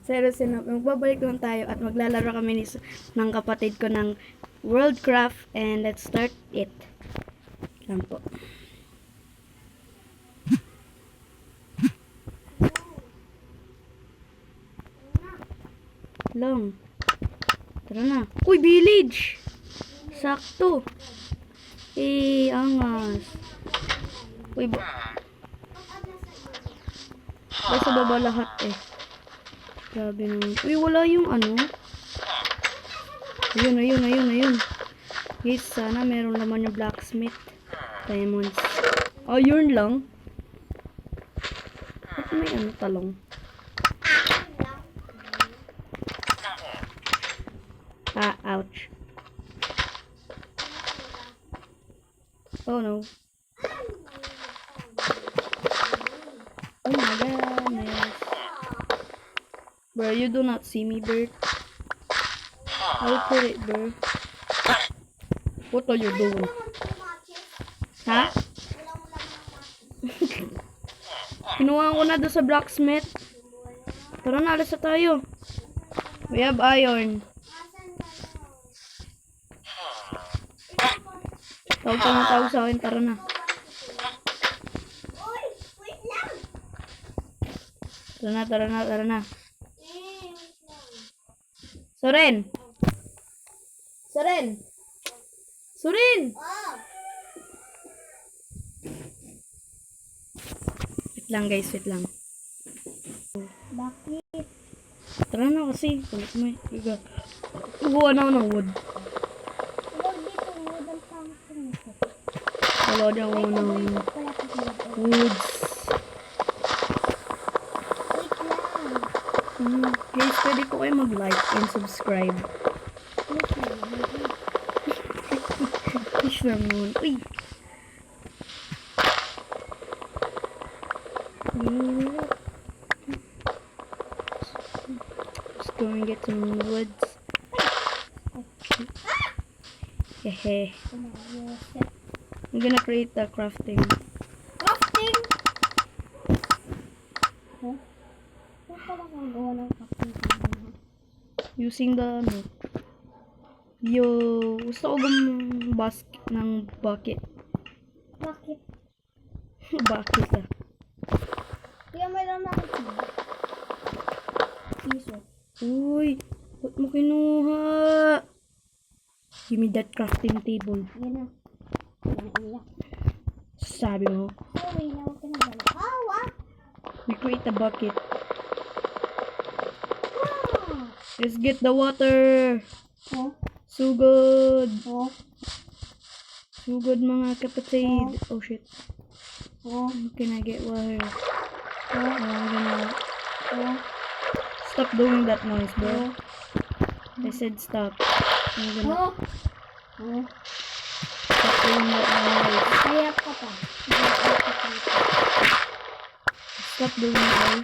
Zero Sinop. Magbabalik lang tayo at maglalaro kami ng kapatid ko ng Worldcraft and let's start it. Lang po. Long. Tara na. Uy, village! Sakto. Angas. Uy, basta baba lahat eh. Grabe naman. Uy, wala yung ano. Ayun. Guys, sana meron naman yung blacksmith. Diamonds. Iron lang. Ba't may ano talong? Ouch. Oh no. Oh my goodness. Bro, you do not see me, bird. I'll put it, bro. What are you doing? Ha? Kinuha ko na doon sa blacksmith. Tara na, alas na tayo. We have iron. Tawag sa akin, tara na. Tara na. Soren! Wait lang guys, wait lang. Bakit? Tara na kasi. Kulit mo eh. Ubuan ako ng wood. Huwag dito, wood ang pangkin nito. Wala din ako ng woods. Wait lang. Guys, pwede po kayo mag-like and subscribe. Wait lang. Fish naman. Uy! Just go and get some woods. Hehe. I'm gonna create the crafting. Crafting? Huh? Saan pala kang gawa ng crafting? Using the gusto ko basket ng bucket. Bakit? Bucket ah. Kaya mayroon na akong piso. Uy, ba't mo kinuha? Give me that crafting table. Yan na. Iyak. Sabi mo. Sorry, na huwag ka na balik. What? We create a bucket. Ah! Let's get the water. Oh? So good. Oh? So good mga kapatid. Oh shit. Oh? Can I get water? Oh? I'm gonna Oh? stop doing that noise, bro. Oh? I said stop. I'm gonna Oh? Oh? stop doing that noise. Kaya ka pa. Stop doing that.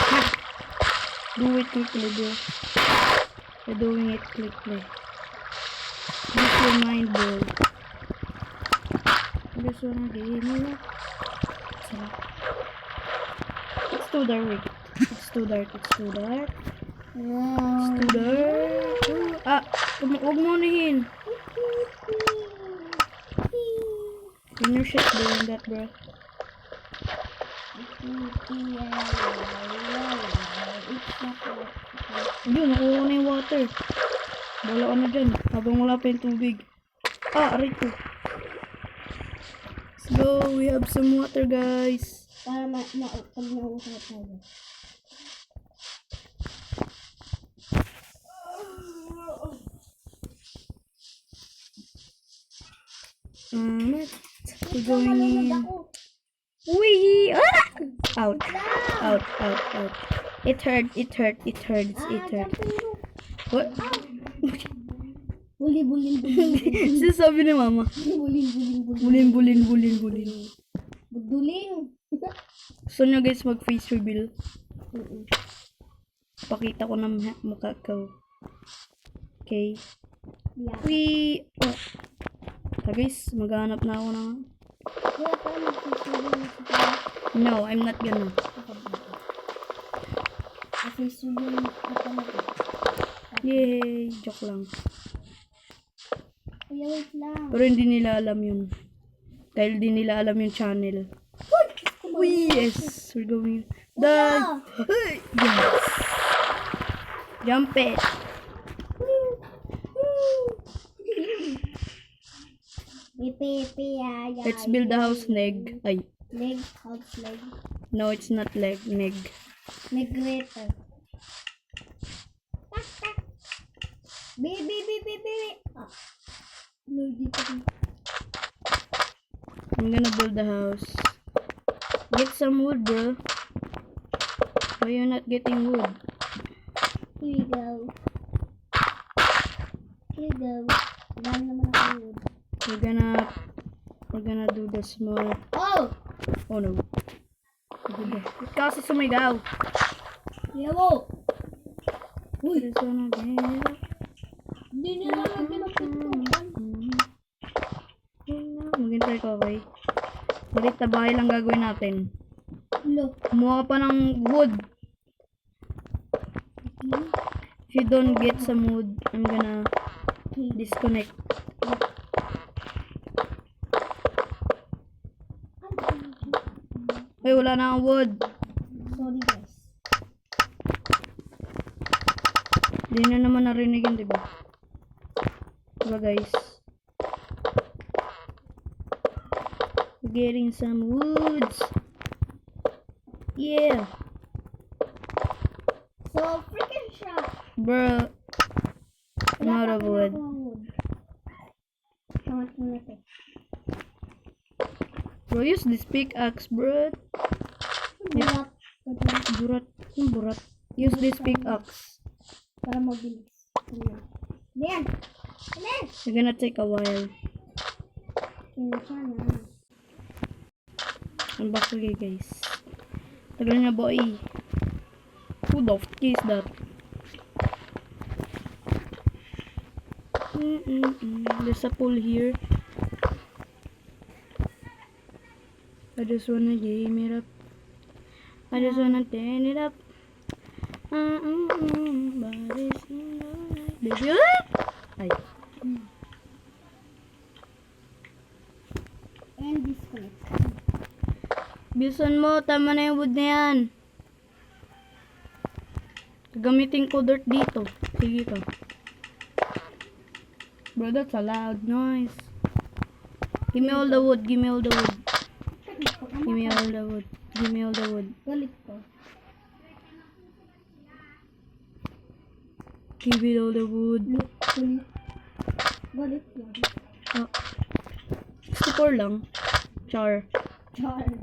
Ha! Do it quickly, bro. You're doing it quickly. Use your mind, bro. I just wanna get you. It's too dark. It's too dark. It's too dark. Huwag mo unahin. When your shit doing that, bro. Yun, nakuha ko na yung water. Bala ka na dyan. Habang wala pa yung tubig. Aray ko. Let's go. We have some water, guys. Para pag nausap tayo. We're going in. Wee! Ouch. It hurts. What? Bulin. Sabi ni mama. Bulin. Buduling. Gusto nyo guys mag-face reveal? Pakita ko ng mukha ko. Okay. Yeah. Wee! So guys, maghanap na ako ng... Kaya pa magsusulit. No, I'm not gonna. Susunod ka talaga. Yay! Joke lang. Kuya, wait lang. Pero hindi nila alam yun. Dahil di nila alam yung channel. Yes! We're going... Kuya! Yes! Jump it! Let's build a house, Neg. Ay, Leg, house leg. no, it's not leg, Neg. Migrator. Tak, tak. Baby. Ah. No, dito. I'm gonna build a house. Get some wood, bro. Why you not getting wood? Here we go. Here we go. Dami naman ako wood. We're gonna do the small... Oh! Oh no. Kasi sumigaw. Kuya mo! Uy! This one again. Hindi nila lagyan ng pintuan. Maghintay ko, okay? Balit na bahay lang gagawin natin. Lo. Kumuha ka pa ng wood. If you don't get some wood, I'm gonna disconnect. Ay, wala na akong wood. Sorry guys. Hindi na naman narinig yun, diba? Diba, guys? We're getting some woods. Yeah. So, freaking shot. Bro. I'm out of wood. Angat mo natin. Bro, use this pickaxe, bro. Burat. Burat. Yung burat. Use this pickaxe. Para mabilis. Ayan. Ayan. It's gonna take a while. Kaya siya na. I'm back again, guys. Tagal na, boy. Who the f*** is that? There's a pool here. I just wanna game it up. I just wanna turn it up. Body's in the night. Baby, what? Ay. And disconnect. Bilisan mo, tama na yung wood na yan. Gamitin ko dirt dito. Sige ka. Bro, that's a loud noise. Give me all the wood, give me all the wood. Give me all the wood. Give me all the wood. Galit ko. Give me all the wood. Galit lang. Oh. 64 lang. Char. Charot.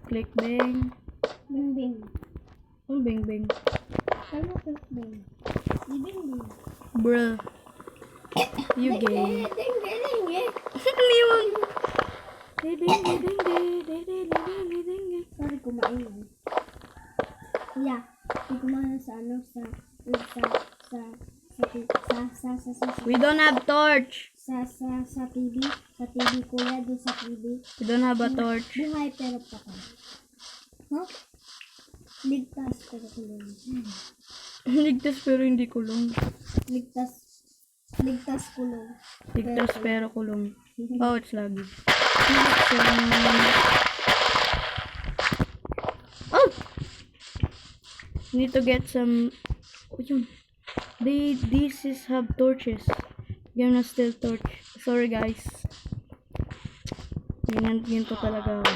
Click bang. Bing. Oh, bang bang. Ano click bing? Bing. Bruh. You gay. Ding. Ano yun? Sorry, kumain. Yeah. Kumain sa ano, sa We don't have torch. sa TV. Sa TV, kuya, doon sa TV. We don't have a torch. Buhay pero patay. Huh? Ligtas pero kulong. Ligtas pero hindi kulong. Ligtas kulong. Ligtas pero kulong. Oh, it's laggy. Oh! Need to get some... Oh, yun. These have torches. Gonna steal torch. Sorry, guys. Ganito talaga ako.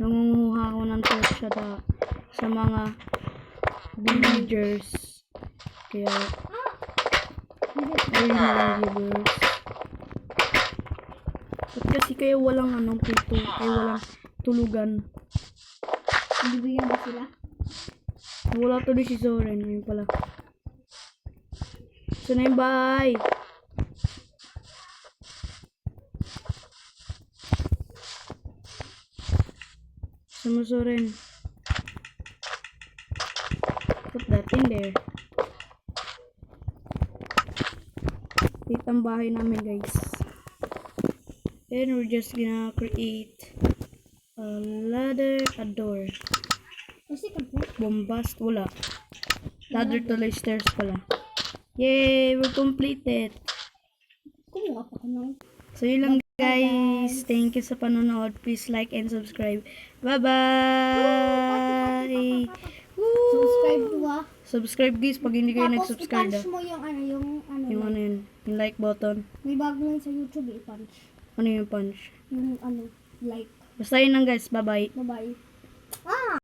Nangunguha ako ng torch sa mga villagers. Kaya... Ayun na viewers. At kasi kayo walang pito. Kayo walang tulugan. Bibigyan ba sila? Wala tuloy si Zoren. Ayun pala. Saan na yung bahay? Saan mo, Zoren? Put that in there. Dito ang bahay namin, guys. And we're just gonna create A ladder, a door. Kasi complete. Bombast, wala. Ladder tuloy stairs pala. Yay! We're completed. Kumuha pa ko nang. So yun lang guys. Thank you sa panonood. Please like and subscribe. Bye-bye! Subscribe to Subscribe guys pag hindi kayo Tapos nag-subscribe. i-punch mo yung Yung ano yun. Yung like button. May bago lang sa YouTube i-punch. Ano yung punch? Yung like. Basta yun lang guys. Bye-bye. Bye-bye.